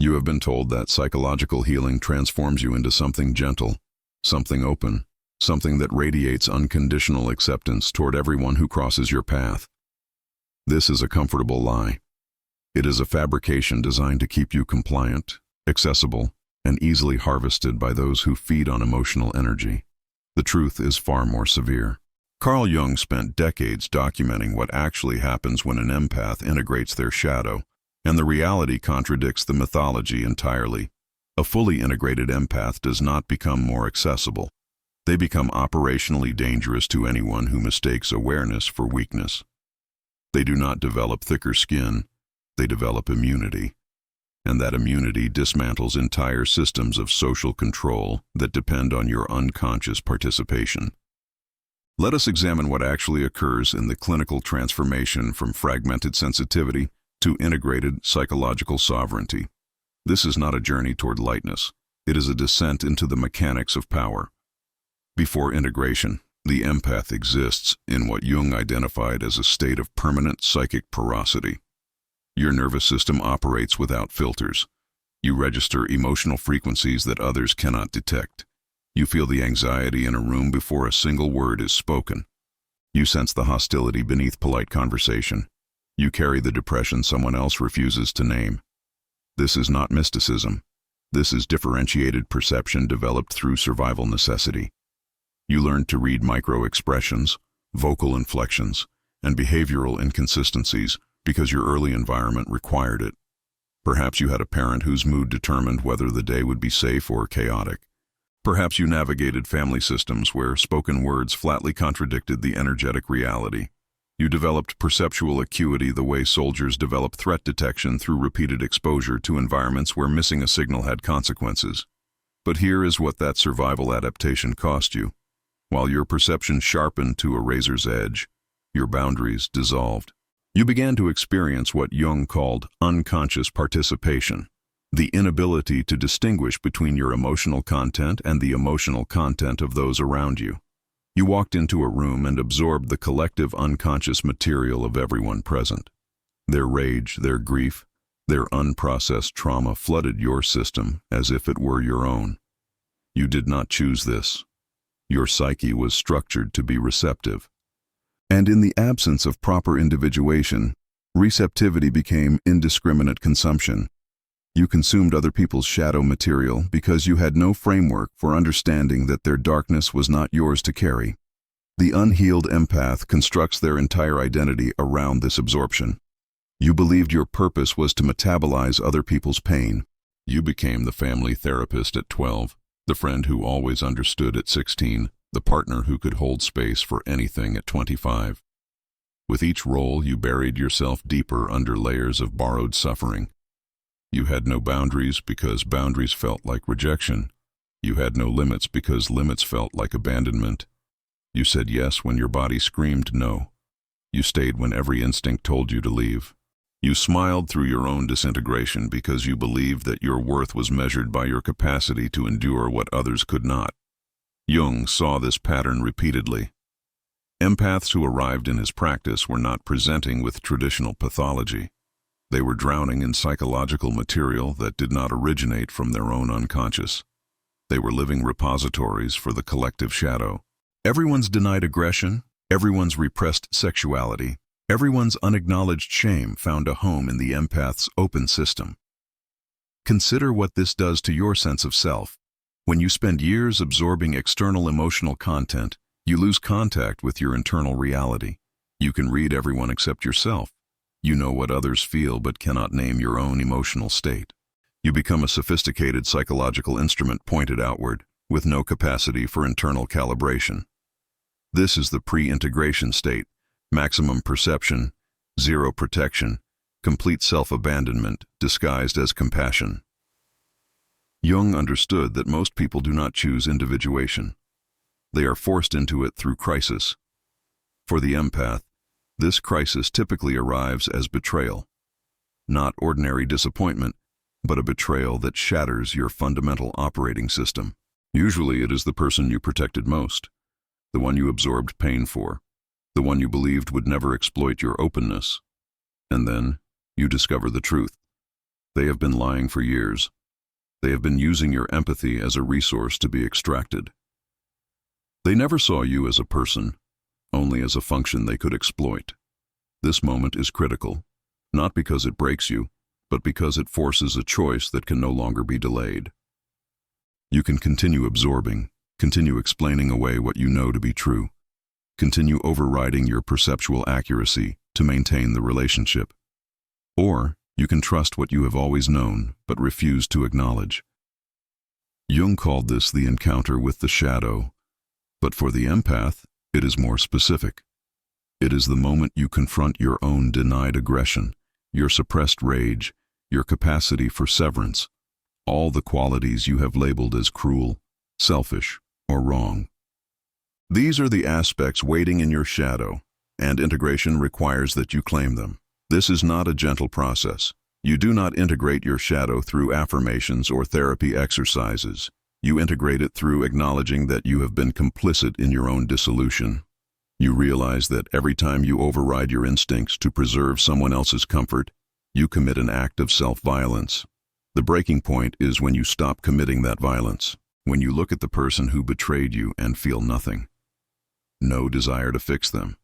You have been told that psychological healing transforms you into something gentle, something open, something that radiates unconditional acceptance toward everyone who crosses your path. This is a comfortable lie. It is a fabrication designed to keep you compliant, accessible, and easily harvested by those who feed on emotional energy. The truth is far more severe. Carl Jung spent decades documenting what actually happens when an empath integrates their shadow, and the reality contradicts the mythology entirely. A fully integrated empath does not become more accessible. They become operationally dangerous to anyone who mistakes awareness for weakness. They do not develop thicker skin, they develop immunity. And that immunity dismantles entire systems of social control that depend on your unconscious participation. Let us examine what actually occurs in the clinical transformation from fragmented sensitivity to integrated psychological sovereignty. This is not a journey toward lightness. It is a descent into the mechanics of power. Before integration, the empath exists in what Jung identified as a state of permanent psychic porosity. Your nervous system operates without filters. You register emotional frequencies that others cannot detect. You feel the anxiety in a room before a single word is spoken. You sense the hostility beneath polite conversation. You carry the depression someone else refuses to name. This is not mysticism. This is differentiated perception developed through survival necessity. You learn to read micro-expressions, vocal inflections, and behavioral inconsistencies because your early environment required it. Perhaps you had a parent whose mood determined whether the day would be safe or chaotic. Perhaps you navigated family systems where spoken words flatly contradicted the energetic reality. You developed perceptual acuity the way soldiers develop threat detection through repeated exposure to environments where missing a signal had consequences. But here is what that survival adaptation cost you. While your perception sharpened to a razor's edge, your boundaries dissolved. You began to experience what Jung called unconscious participation, the inability to distinguish between your emotional content and the emotional content of those around you. You walked into a room and absorbed the collective unconscious material of everyone present. Their rage, their grief, their unprocessed trauma flooded your system as if it were your own. You did not choose this. Your psyche was structured to be receptive. And in the absence of proper individuation, receptivity became indiscriminate consumption. You consumed other people's shadow material because you had no framework for understanding that their darkness was not yours to carry. The unhealed empath constructs their entire identity around this absorption. You believed your purpose was to metabolize other people's pain. You became the family therapist at 12, the friend who always understood at 16, the partner who could hold space for anything at 25. With each role, you buried yourself deeper under layers of borrowed suffering. You had no boundaries because boundaries felt like rejection. You had no limits because limits felt like abandonment. You said yes when your body screamed no. You stayed when every instinct told you to leave. You smiled through your own disintegration because you believed that your worth was measured by your capacity to endure what others could not. Jung saw this pattern repeatedly. Empaths who arrived in his practice were not presenting with traditional pathology. They were drowning in psychological material that did not originate from their own unconscious. They were living repositories for the collective shadow. Everyone's denied aggression, everyone's repressed sexuality, everyone's unacknowledged shame found a home in the empath's open system. Consider what this does to your sense of self. When you spend years absorbing external emotional content, you lose contact with your internal reality. You can read everyone except yourself. You know what others feel but cannot name your own emotional state. You become a sophisticated psychological instrument pointed outward, with no capacity for internal calibration. This is the pre-integration state: maximum perception, zero protection, complete self-abandonment disguised as compassion. Jung understood that most people do not choose individuation. They are forced into it through crisis. For the empath, this crisis typically arrives as betrayal. Not ordinary disappointment, but a betrayal that shatters your fundamental operating system. Usually it is the person you protected most, the one you absorbed pain for, the one you believed would never exploit your openness. And then you discover the truth. They have been lying for years. They have been using your empathy as a resource to be extracted. They never saw you as a person, only as a function they could exploit. This moment is critical, not because it breaks you, but because it forces a choice that can no longer be delayed. You can continue absorbing, continue explaining away what you know to be true, continue overriding your perceptual accuracy to maintain the relationship. Or you can trust what you have always known but refuse to acknowledge. Jung called this the encounter with the shadow, but for the empath, it is more specific. It is the moment you confront your own denied aggression, your suppressed rage, your capacity for severance, all the qualities you have labeled as cruel, selfish, or wrong. These are the aspects waiting in your shadow, and integration requires that you claim them. This is not a gentle process. You do not integrate your shadow through affirmations or therapy exercises. You integrate it through acknowledging that you have been complicit in your own dissolution. You realize that every time you override your instincts to preserve someone else's comfort, you commit an act of self-violence. The breaking point is when you stop committing that violence, when you look at the person who betrayed you and feel nothing. No desire to fix them,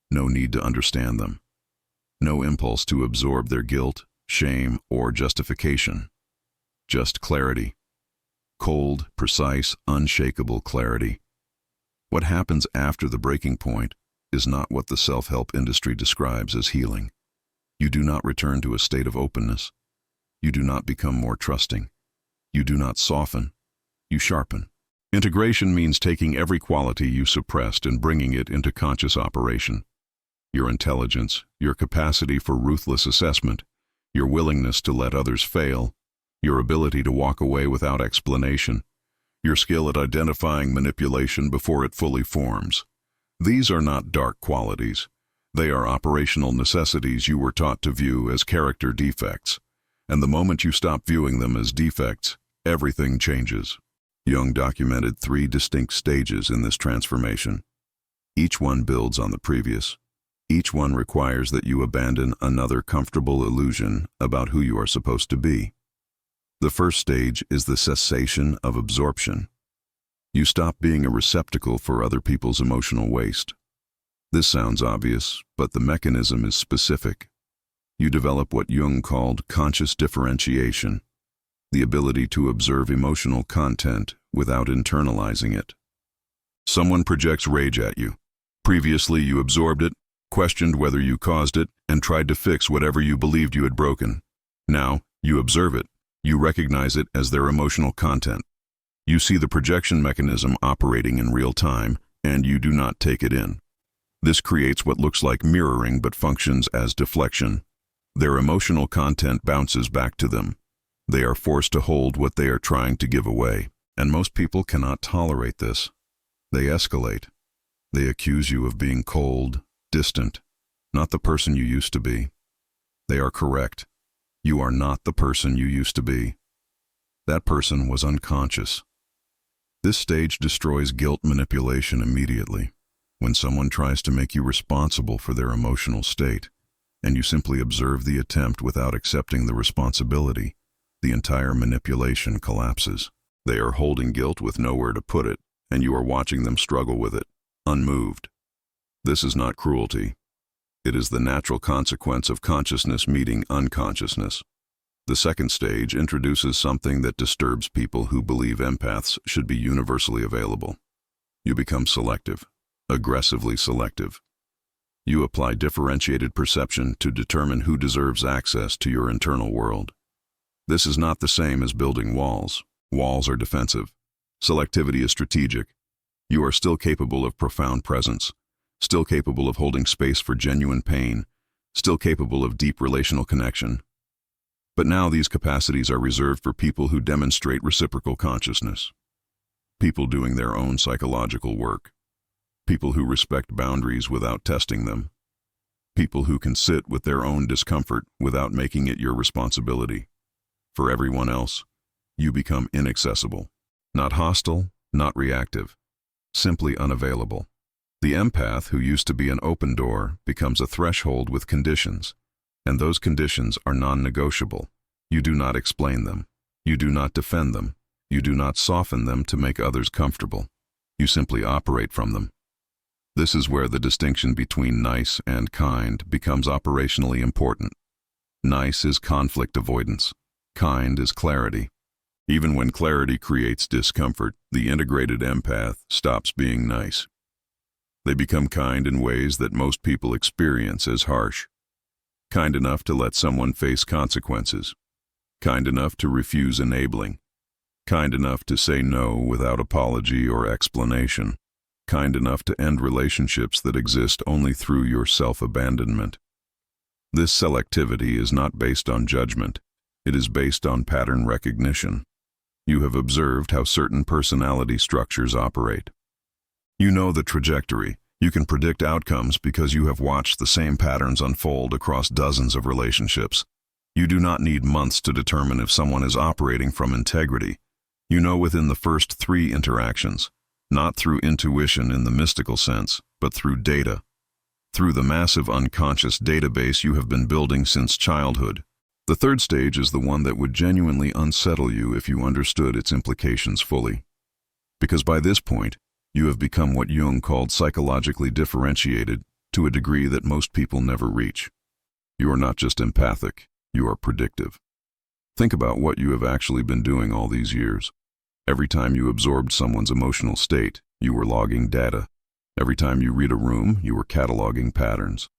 no need to understand them, no impulse to absorb their guilt, shame, or justification. Just clarity. Cold, precise, unshakable clarity. What happens after the breaking point is not what the self-help industry describes as healing. You do not return to a state of openness. You do not become more trusting. You do not soften. You sharpen. Integration means taking every quality you suppressed and bringing it into conscious operation. Your intelligence, your capacity for ruthless assessment, your willingness to let others fail, your ability to walk away without explanation, your skill at identifying manipulation before it fully forms. These are not dark qualities. They are operational necessities you were taught to view as character defects. And the moment you stop viewing them as defects, everything changes. Jung documented 3 distinct stages in this transformation. Each one builds on the previous. Each one requires that you abandon another comfortable illusion about who you are supposed to be. The first stage is the cessation of absorption. You stop being a receptacle for other people's emotional waste. This sounds obvious, but the mechanism is specific. You develop what Jung called conscious differentiation, the ability to observe emotional content without internalizing it. Someone projects rage at you. Previously, you absorbed it, questioned whether you caused it, and tried to fix whatever you believed you had broken. Now, you observe it. You recognize it as their emotional content. You see the projection mechanism operating in real time, and you do not take it in. This creates what looks like mirroring but functions as deflection. Their emotional content bounces back to them. They are forced to hold what they are trying to give away, and most people cannot tolerate this. They escalate. They accuse you of being cold, distant, not the person you used to be. They are correct. You are not the person you used to be. That person was unconscious. This stage destroys guilt manipulation immediately. When someone tries to make you responsible for their emotional state, and you simply observe the attempt without accepting the responsibility, the entire manipulation collapses. They are holding guilt with nowhere to put it, and you are watching them struggle with it, unmoved. This is not cruelty. It is the natural consequence of consciousness meeting unconsciousness. The second stage introduces something that disturbs people who believe empaths should be universally available. You become selective, aggressively selective. You apply differentiated perception to determine who deserves access to your internal world. This is not the same as building walls. Walls are defensive. Selectivity is strategic. You are still capable of profound presence, still capable of holding space for genuine pain, still capable of deep relational connection. But now these capacities are reserved for people who demonstrate reciprocal consciousness. People doing their own psychological work. People who respect boundaries without testing them. People who can sit with their own discomfort without making it your responsibility. For everyone else, you become inaccessible. Not hostile, not reactive. Simply unavailable. The empath who used to be an open door becomes a threshold with conditions, and those conditions are non-negotiable. You do not explain them. You do not defend them. You do not soften them to make others comfortable. You simply operate from them. This is where the distinction between nice and kind becomes operationally important. Nice is conflict avoidance. Kind is clarity. Even when clarity creates discomfort, the integrated empath stops being nice. They become kind in ways that most people experience as harsh. Kind enough to let someone face consequences. Kind enough to refuse enabling. Kind enough to say no without apology or explanation. Kind enough to end relationships that exist only through your self-abandonment. This selectivity is not based on judgment. It is based on pattern recognition. You have observed how certain personality structures operate. You know the trajectory. You can predict outcomes because you have watched the same patterns unfold across dozens of relationships. You do not need months to determine if someone is operating from integrity. You know within the first 3 interactions, not through intuition in the mystical sense, but through data. Through the massive unconscious database you have been building since childhood. The third stage is the one that would genuinely unsettle you if you understood its implications fully. Because by this point, you have become what Jung called psychologically differentiated to a degree that most people never reach. You are not just empathic, you are predictive. Think about what you have actually been doing all these years. Every time you absorbed someone's emotional state, you were logging data. Every time you read a room, you were cataloging patterns.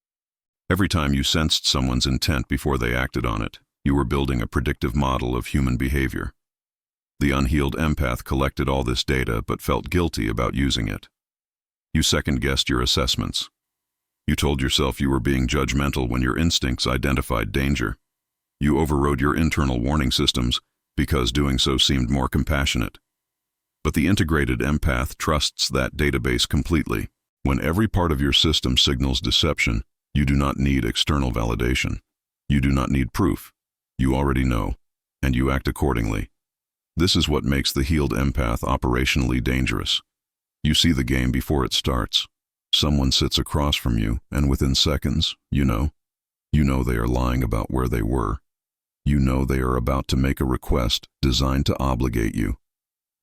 Every time you sensed someone's intent before they acted on it, you were building a predictive model of human behavior. The unhealed empath collected all this data but felt guilty about using it. You second-guessed your assessments. You told yourself you were being judgmental when your instincts identified danger. You overrode your internal warning systems because doing so seemed more compassionate. But the integrated empath trusts that database completely. When every part of your system signals deception, you do not need external validation. You do not need proof. You already know, and you act accordingly. This is what makes the healed empath operationally dangerous. You see the game before it starts. Someone sits across from you, and within seconds, you know they are lying about where they were. You know they are about to make a request designed to obligate you.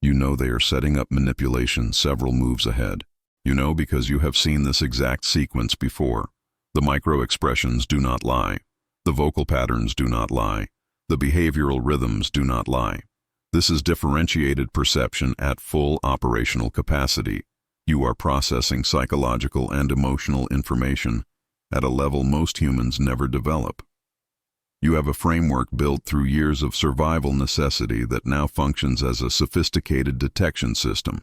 You know they are setting up manipulation several moves ahead. You know because you have seen this exact sequence before. The micro-expressions do not lie. The vocal patterns do not lie. The behavioral rhythms do not lie. This is differentiated perception at full operational capacity. You are processing psychological and emotional information at a level most humans never develop. You have a framework built through years of survival necessity that now functions as a sophisticated detection system.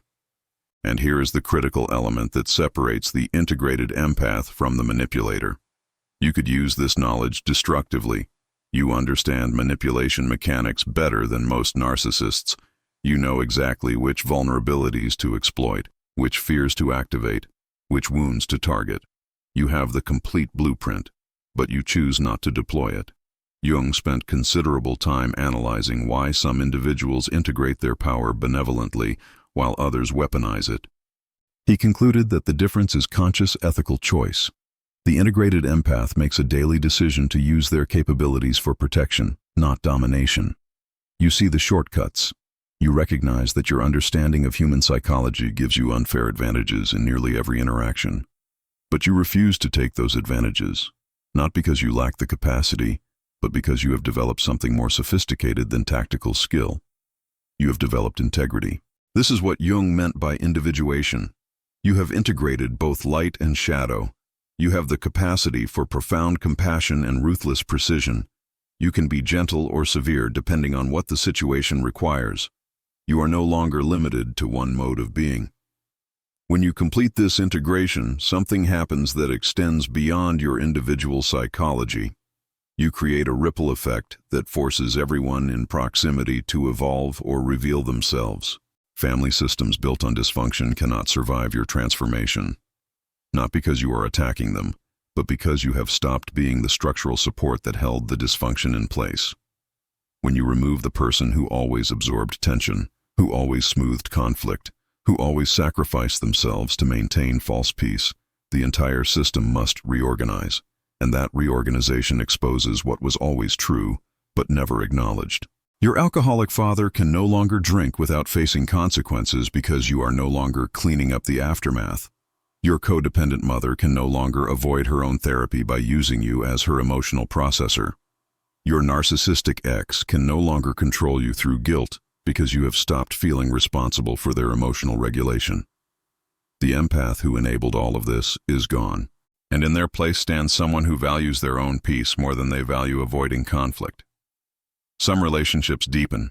And here is the critical element that separates the integrated empath from the manipulator. You could use this knowledge destructively. You understand manipulation mechanics better than most narcissists. You know exactly which vulnerabilities to exploit, which fears to activate, which wounds to target. You have the complete blueprint, but you choose not to deploy it. Jung spent considerable time analyzing why some individuals integrate their power benevolently while others weaponize it. He concluded that the difference is conscious ethical choice. The integrated empath makes a daily decision to use their capabilities for protection, not domination. You see the shortcuts. You recognize that your understanding of human psychology gives you unfair advantages in nearly every interaction. But you refuse to take those advantages, not because you lack the capacity, but because you have developed something more sophisticated than tactical skill. You have developed integrity. This is what Jung meant by individuation. You have integrated both light and shadow. You have the capacity for profound compassion and ruthless precision. You can be gentle or severe depending on what the situation requires. You are no longer limited to one mode of being. When you complete this integration, something happens that extends beyond your individual psychology. You create a ripple effect that forces everyone in proximity to evolve or reveal themselves. Family systems built on dysfunction cannot survive your transformation. Not because you are attacking them, but because you have stopped being the structural support that held the dysfunction in place. When you remove the person who always absorbed tension, who always smoothed conflict, who always sacrificed themselves to maintain false peace, the entire system must reorganize, and that reorganization exposes what was always true, but never acknowledged. Your alcoholic father can no longer drink without facing consequences because you are no longer cleaning up the aftermath. Your codependent mother can no longer avoid her own therapy by using you as her emotional processor. Your narcissistic ex can no longer control you through guilt because you have stopped feeling responsible for their emotional regulation. The empath who enabled all of this is gone, and in their place stands someone who values their own peace more than they value avoiding conflict. Some relationships deepen.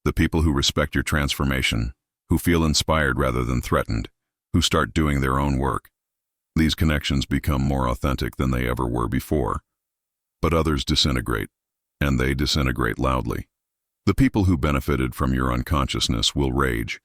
The people who respect your transformation, who feel inspired rather than threatened, who start doing their own work. These connections become more authentic than they ever were before. But others disintegrate, and they disintegrate loudly. The people who benefited from your unconsciousness will rage.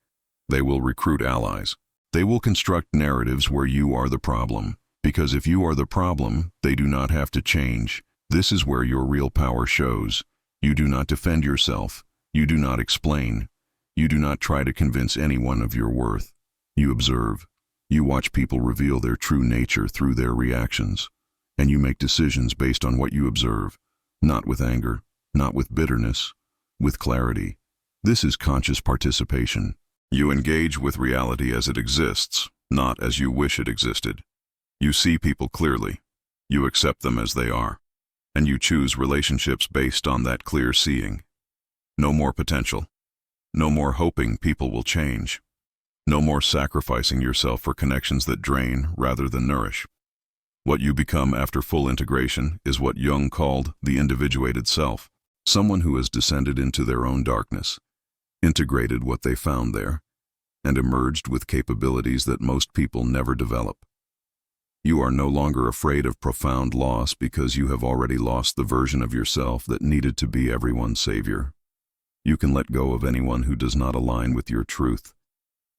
They will recruit allies. They will construct narratives where you are the problem, because if you are the problem, they do not have to change. This is where your real power shows. You do not defend yourself. You do not explain. You do not try to convince anyone of your worth. You observe. You watch people reveal their true nature through their reactions, and you make decisions based on what you observe, not with anger, not with bitterness, with clarity. This is conscious participation. You engage with reality as it exists, not as you wish it existed. You see people clearly. You accept them as they are. And you choose relationships based on that clear seeing. No more potential. No more hoping people will change. No more sacrificing yourself for connections that drain rather than nourish. What you become after full integration is what Jung called the individuated self, someone who has descended into their own darkness, integrated what they found there, and emerged with capabilities that most people never develop. You are no longer afraid of profound loss because you have already lost the version of yourself that needed to be everyone's savior. You can let go of anyone who does not align with your truth,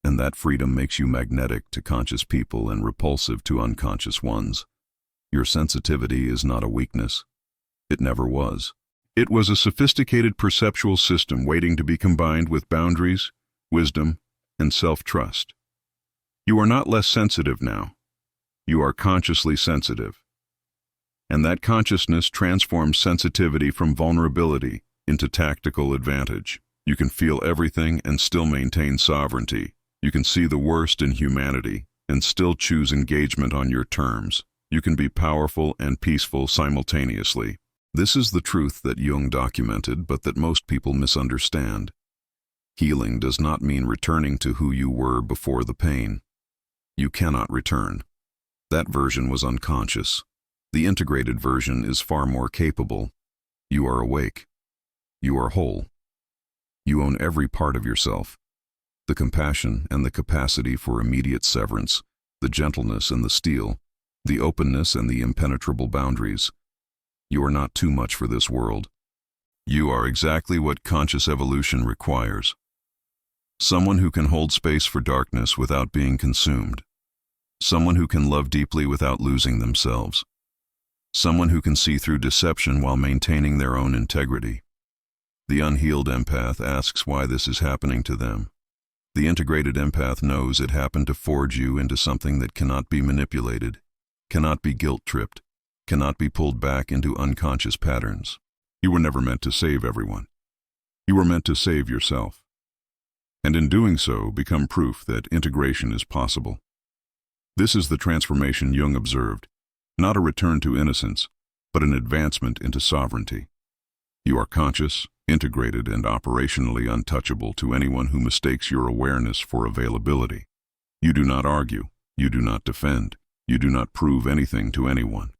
and that freedom makes you magnetic to conscious people and repulsive to unconscious ones. Your sensitivity is not a weakness. It never was. It was a sophisticated perceptual system waiting to be combined with boundaries, wisdom, and self-trust. You are not less sensitive now. You are consciously sensitive. And that consciousness transforms sensitivity from vulnerability into tactical advantage. You can feel everything and still maintain sovereignty. You can see the worst in humanity and still choose engagement on your terms. You can be powerful and peaceful simultaneously. This is the truth that Jung documented, but that most people misunderstand. Healing does not mean returning to who you were before the pain. You cannot return. That version was unconscious. The integrated version is far more capable. You are awake. You are whole. You own every part of yourself. The compassion and the capacity for immediate severance, the gentleness and the steel, the openness and the impenetrable boundaries. You are not too much for this world. You are exactly what conscious evolution requires. Someone who can hold space for darkness without being consumed. Someone who can love deeply without losing themselves. Someone who can see through deception while maintaining their own integrity. The unhealed empath asks why this is happening to them. The integrated empath knows it happened to forge you into something that cannot be manipulated, cannot be guilt-tripped, cannot be pulled back into unconscious patterns. You were never meant to save everyone. You were meant to save yourself. And in doing so, become proof that integration is possible. This is the transformation Jung observed, not a return to innocence, but an advancement into sovereignty. You are conscious, integrated, and operationally untouchable to anyone who mistakes your awareness for availability. You do not argue, you do not defend, you do not prove anything to anyone.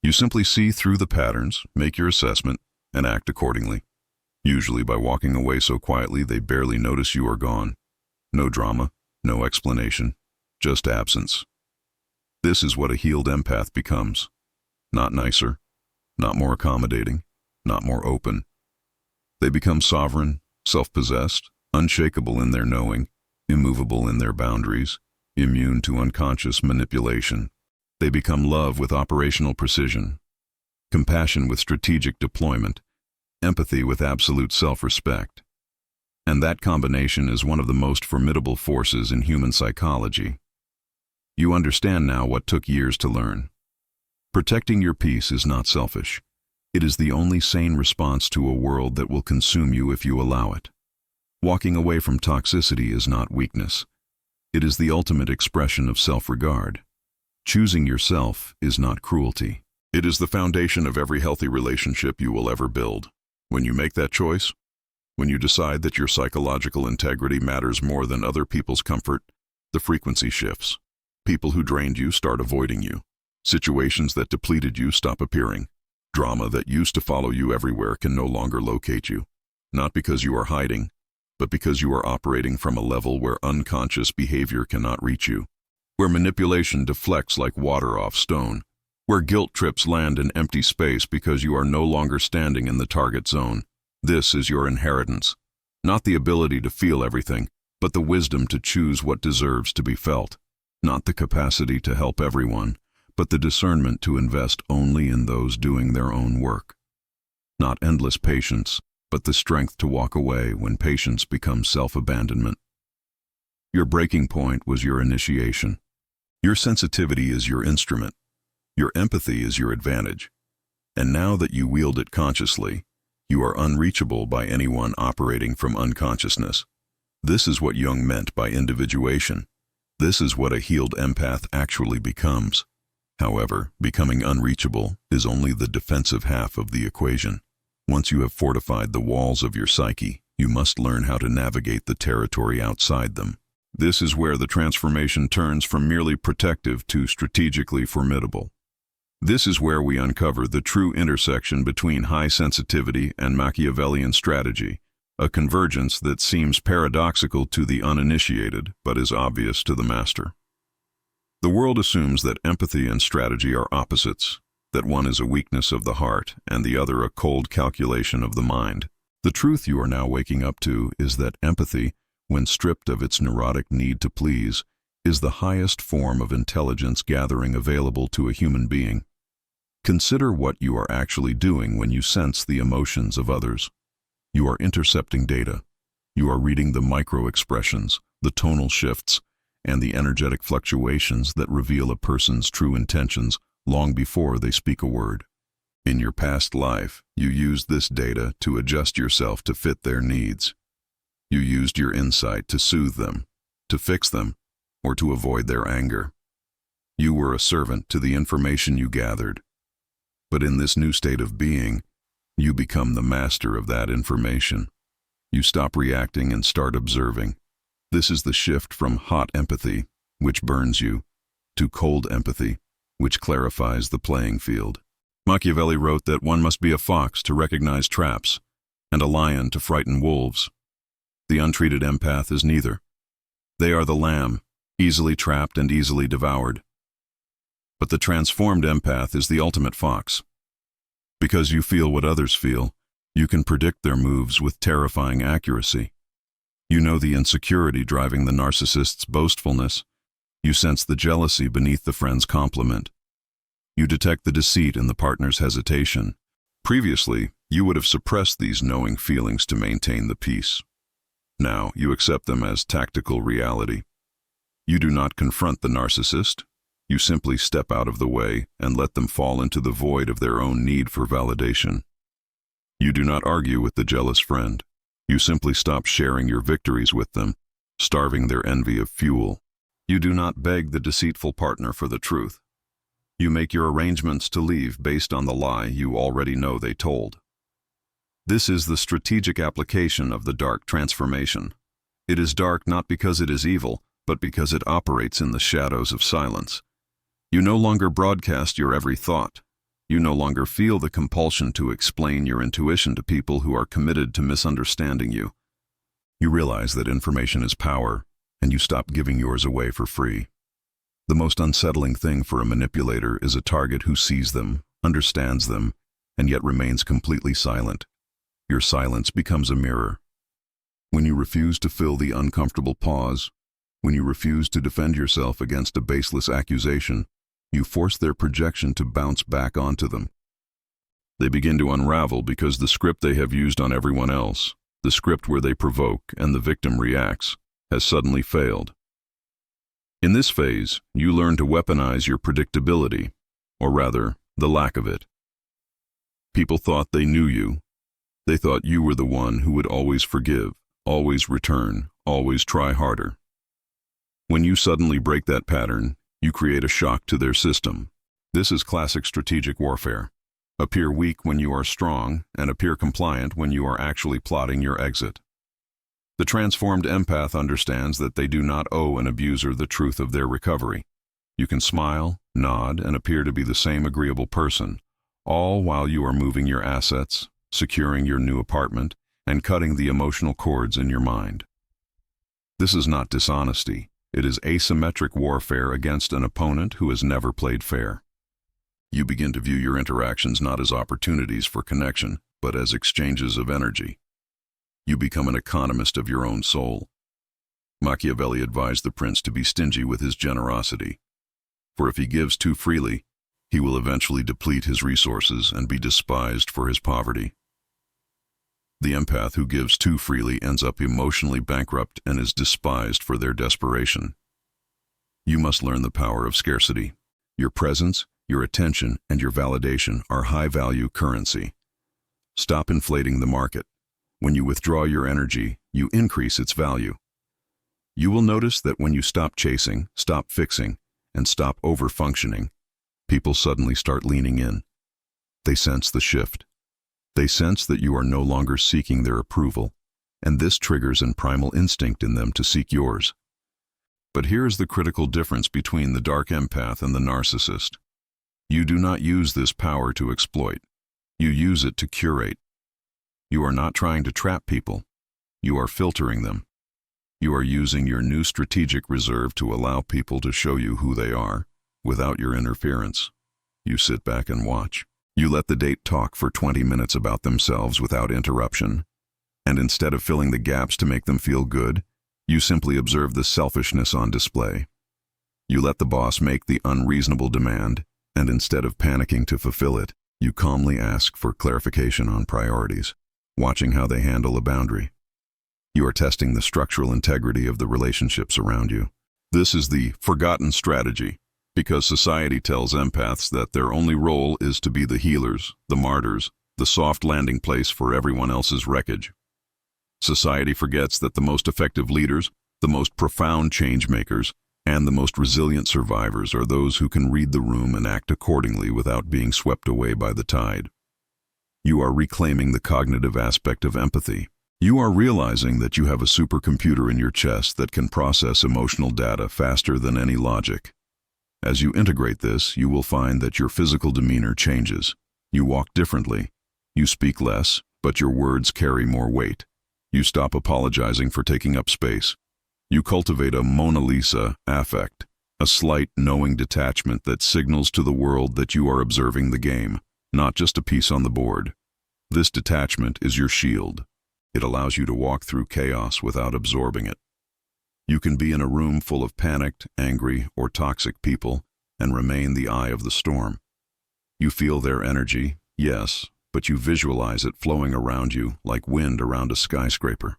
You simply see through the patterns, make your assessment, and act accordingly. Usually by walking away so quietly they barely notice you are gone. No drama, no explanation, just absence. This is what a healed empath becomes. Not nicer, not more accommodating, not more open. They become sovereign, self-possessed, unshakable in their knowing, immovable in their boundaries, immune to unconscious manipulation. They become love with operational precision, compassion with strategic deployment, empathy with absolute self-respect. And that combination is one of the most formidable forces in human psychology. You understand now what took years to learn. Protecting your peace is not selfish. It is the only sane response to a world that will consume you if you allow it. Walking away from toxicity is not weakness. It is the ultimate expression of self-regard. Choosing yourself is not cruelty. It is the foundation of every healthy relationship you will ever build. When you make that choice, when you decide that your psychological integrity matters more than other people's comfort, the frequency shifts. People who drained you start avoiding you. Situations that depleted you stop appearing. Drama that used to follow you everywhere can no longer locate you. Not because you are hiding, but because you are operating from a level where unconscious behavior cannot reach you. Where manipulation deflects like water off stone. Where guilt trips land in empty space because you are no longer standing in the target zone. This is your inheritance. Not the ability to feel everything, but the wisdom to choose what deserves to be felt. Not the capacity to help everyone, but the discernment to invest only in those doing their own work. Not endless patience, but the strength to walk away when patience becomes self-abandonment. Your breaking point was your initiation. Your sensitivity is your instrument. Your empathy is your advantage. And now that you wield it consciously, you are unreachable by anyone operating from unconsciousness. This is what Jung meant by individuation. This is what a healed empath actually becomes. However, becoming unreachable is only the defensive half of the equation. Once you have fortified the walls of your psyche, you must learn how to navigate the territory outside them. This is where the transformation turns from merely protective to strategically formidable. This is where we uncover the true intersection between high sensitivity and Machiavellian strategy, a convergence that seems paradoxical to the uninitiated but is obvious to the master. The world assumes that empathy and strategy are opposites, that one is a weakness of the heart and the other a cold calculation of the mind. The truth you are now waking up to is that empathy, when stripped of its neurotic need to please, is the highest form of intelligence gathering available to a human being. Consider what you are actually doing when you sense the emotions of others. You are intercepting data. You are reading the micro-expressions, the tonal shifts, and the energetic fluctuations that reveal a person's true intentions long before they speak a word. In your past life, you used this data to adjust yourself to fit their needs. You used your insight to soothe them, to fix them, or to avoid their anger. You were a servant to the information you gathered. But in this new state of being, you become the master of that information. You stop reacting and start observing. This is the shift from hot empathy, which burns you, to cold empathy, which clarifies the playing field. Machiavelli wrote that one must be a fox to recognize traps, and a lion to frighten wolves. The untreated empath is neither. They are the lamb, easily trapped and easily devoured. But the transformed empath is the ultimate fox. Because you feel what others feel, you can predict their moves with terrifying accuracy. You know the insecurity driving the narcissist's boastfulness. You sense the jealousy beneath the friend's compliment. You detect the deceit in the partner's hesitation. Previously, you would have suppressed these knowing feelings to maintain the peace. Now, you accept them as tactical reality. You do not confront the narcissist. You simply step out of the way and let them fall into the void of their own need for validation. You do not argue with the jealous friend. You simply stop sharing your victories with them, starving their envy of fuel. You do not beg the deceitful partner for the truth. You make your arrangements to leave based on the lie you already know they told. This is the strategic application of the dark transformation. It is dark not because it is evil, but because it operates in the shadows of silence. You no longer broadcast your every thought. You no longer feel the compulsion to explain your intuition to people who are committed to misunderstanding you. You realize that information is power, and you stop giving yours away for free. The most unsettling thing for a manipulator is a target who sees them, understands them, and yet remains completely silent. Your silence becomes a mirror. When you refuse to fill the uncomfortable pause, when you refuse to defend yourself against a baseless accusation, you force their projection to bounce back onto them. They begin to unravel because the script they have used on everyone else, the script where they provoke and the victim reacts, has suddenly failed. In this phase, you learn to weaponize your predictability, or rather, the lack of it. People thought they knew you. They thought you were the one who would always forgive, always return, always try harder. When you suddenly break that pattern, you create a shock to their system. This is classic strategic warfare. Appear weak when you are strong, and appear compliant when you are actually plotting your exit. The transformed empath understands that they do not owe an abuser the truth of their recovery. You can smile, nod, and appear to be the same agreeable person, all while you are moving your assets, securing your new apartment, and cutting the emotional cords in your mind. This is not dishonesty. It is asymmetric warfare against an opponent who has never played fair. You begin to view your interactions not as opportunities for connection, but as exchanges of energy. You become an economist of your own soul. Machiavelli advised the prince to be stingy with his generosity, for if he gives too freely, he will eventually deplete his resources and be despised for his poverty. The empath who gives too freely ends up emotionally bankrupt and is despised for their desperation. You must learn the power of scarcity. Your presence, your attention, and your validation are high-value currency. Stop inflating the market. When you withdraw your energy, you increase its value. You will notice that when you stop chasing, stop fixing, and stop over-functioning, people suddenly start leaning in. They sense the shift. They sense that you are no longer seeking their approval, and this triggers a primal instinct in them to seek yours. But here is the critical difference between the dark empath and the narcissist. You do not use this power to exploit. You use it to curate. You are not trying to trap people. You are filtering them. You are using your new strategic reserve to allow people to show you who they are, without your interference. You sit back and watch. You let the date talk for 20 minutes about themselves without interruption, and instead of filling the gaps to make them feel good, you simply observe the selfishness on display. You let the boss make the unreasonable demand, and instead of panicking to fulfill it, you calmly ask for clarification on priorities, watching how they handle a boundary. You are testing the structural integrity of the relationships around you. This is the forgotten strategy, because society tells empaths that their only role is to be the healers, the martyrs, the soft landing place for everyone else's wreckage. Society forgets that the most effective leaders, the most profound change makers, and the most resilient survivors are those who can read the room and act accordingly without being swept away by the tide. You are reclaiming the cognitive aspect of empathy. You are realizing that you have a supercomputer in your chest that can process emotional data faster than any logic. As you integrate this, you will find that your physical demeanor changes. You walk differently. You speak less, but your words carry more weight. You stop apologizing for taking up space. You cultivate a Mona Lisa affect, a slight knowing detachment that signals to the world that you are observing the game, not just a piece on the board. This detachment is your shield. It allows you to walk through chaos without absorbing it. You can be in a room full of panicked, angry, or toxic people and remain the eye of the storm. You feel their energy, yes, but you visualize it flowing around you like wind around a skyscraper.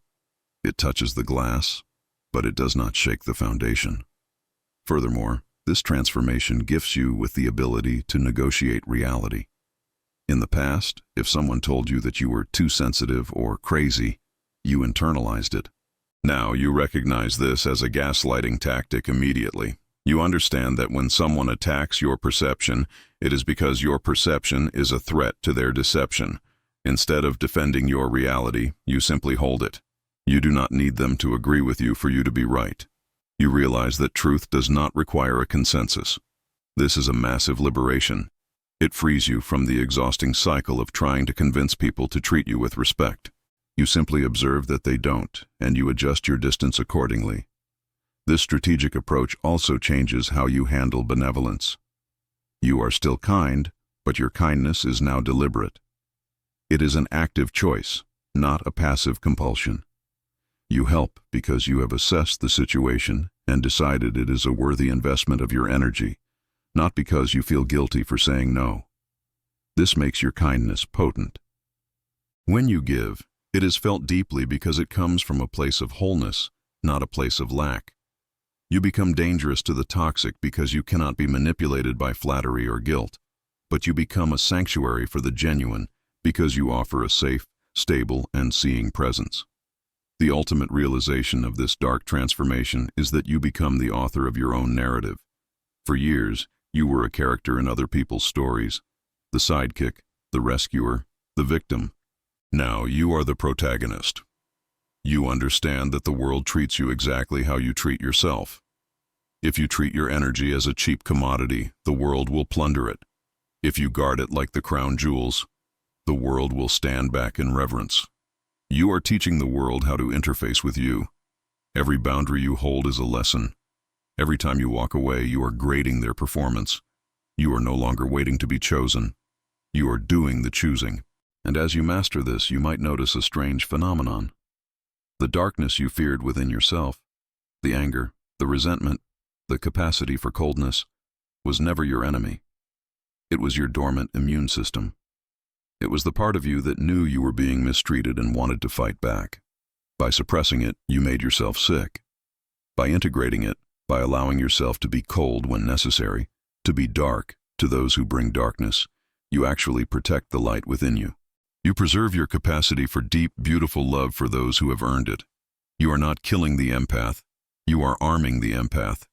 It touches the glass, but it does not shake the foundation. Furthermore, this transformation gifts you with the ability to negotiate reality. In the past, if someone told you that you were too sensitive or crazy, you internalized it. Now you recognize this as a gaslighting tactic immediately. You understand that when someone attacks your perception, it is because your perception is a threat to their deception. Instead of defending your reality, you simply hold it. You do not need them to agree with you for you to be right. You realize that truth does not require a consensus. This is a massive liberation. It frees you from the exhausting cycle of trying to convince people to treat you with respect. You simply observe that they don't, and you adjust your distance accordingly. This strategic approach also changes how you handle benevolence. You are still kind, but your kindness is now deliberate. It is an active choice, not a passive compulsion. You help because you have assessed the situation and decided it is a worthy investment of your energy, not because you feel guilty for saying no. This makes your kindness potent. When you give, it is felt deeply because it comes from a place of wholeness, not a place of lack. You become dangerous to the toxic because you cannot be manipulated by flattery or guilt, but you become a sanctuary for the genuine because you offer a safe, stable, and seeing presence. The ultimate realization of this dark transformation is that you become the author of your own narrative. For years, you were a character in other people's stories, the sidekick, the rescuer, the victim. Now you are the protagonist. You understand that the world treats you exactly how you treat yourself. If you treat your energy as a cheap commodity, the world will plunder it. If you guard it like the crown jewels, the world will stand back in reverence. You are teaching the world how to interface with you. Every boundary you hold is a lesson. Every time you walk away, you are grading their performance. You are no longer waiting to be chosen. You are doing the choosing. And as you master this, you might notice a strange phenomenon. The darkness you feared within yourself, the anger, the resentment, the capacity for coldness, was never your enemy. It was your dormant immune system. It was the part of you that knew you were being mistreated and wanted to fight back. By suppressing it, you made yourself sick. By integrating it, by allowing yourself to be cold when necessary, to be dark to those who bring darkness, you actually protect the light within you. You preserve your capacity for deep, beautiful love for those who have earned it. You are not killing the empath. You are arming the empath.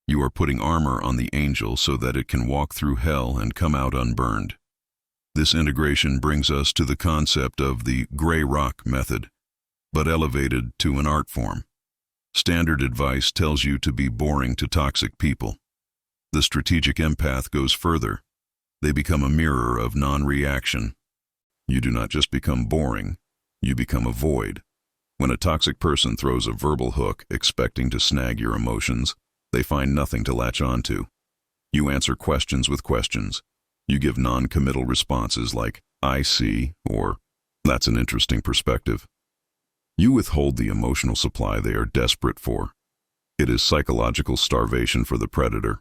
You are putting armor on the angel so that it can walk through hell and come out unburned. This integration brings us to the concept of the gray rock method, but elevated to an art form. Standard advice tells you to be boring to toxic people. The strategic empath goes further. They become a mirror of non-reaction. You do not just become boring, you become a void. When a toxic person throws a verbal hook expecting to snag your emotions, they find nothing to latch onto. You answer questions with questions. You give non-committal responses like, "I see," or "That's an interesting perspective." You withhold the emotional supply they are desperate for. It is psychological starvation for the predator,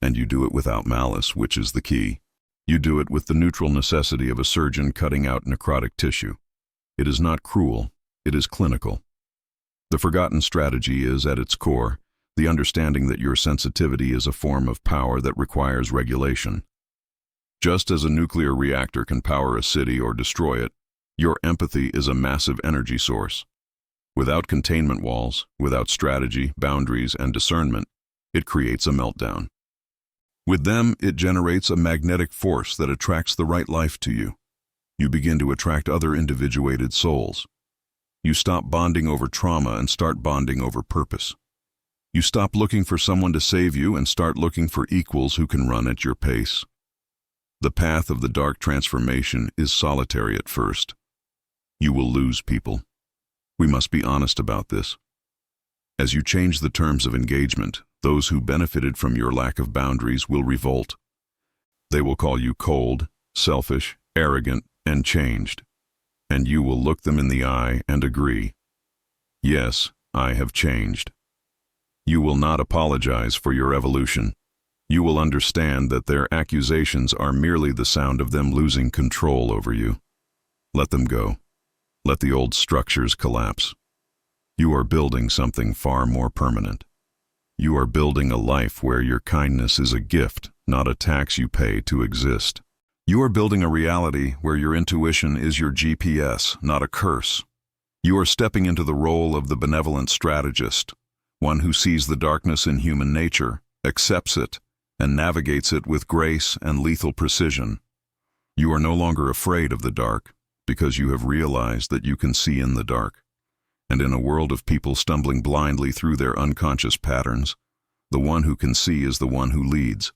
and you do it without malice, which is the key. You do it with the neutral necessity of a surgeon cutting out necrotic tissue. It is not cruel, it is clinical. The forgotten strategy is, at its core, the understanding that your sensitivity is a form of power that requires regulation. Just as a nuclear reactor can power a city or destroy it, your empathy is a massive energy source. Without containment walls, without strategy, boundaries, and discernment, it creates a meltdown. With them, it generates a magnetic force that attracts the right life to you. You begin to attract other individuated souls. You stop bonding over trauma and start bonding over purpose. You stop looking for someone to save you and start looking for equals who can run at your pace. The path of the dark transformation is solitary at first. You will lose people. We must be honest about this. As you change the terms of engagement, those who benefited from your lack of boundaries will revolt. They will call you cold, selfish, arrogant, and changed. And you will look them in the eye and agree. Yes, I have changed. You will not apologize for your evolution. You will understand that their accusations are merely the sound of them losing control over you. Let them go. Let the old structures collapse. You are building something far more permanent. You are building a life where your kindness is a gift, not a tax you pay to exist. You are building a reality where your intuition is your GPS, not a curse. You are stepping into the role of the benevolent strategist, one who sees the darkness in human nature, accepts it, and navigates it with grace and lethal precision. You are no longer afraid of the dark, because you have realized that you can see in the dark. And in a world of people stumbling blindly through their unconscious patterns, the one who can see is the one who leads.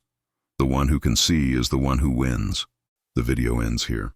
The one who can see is the one who wins. The video ends here.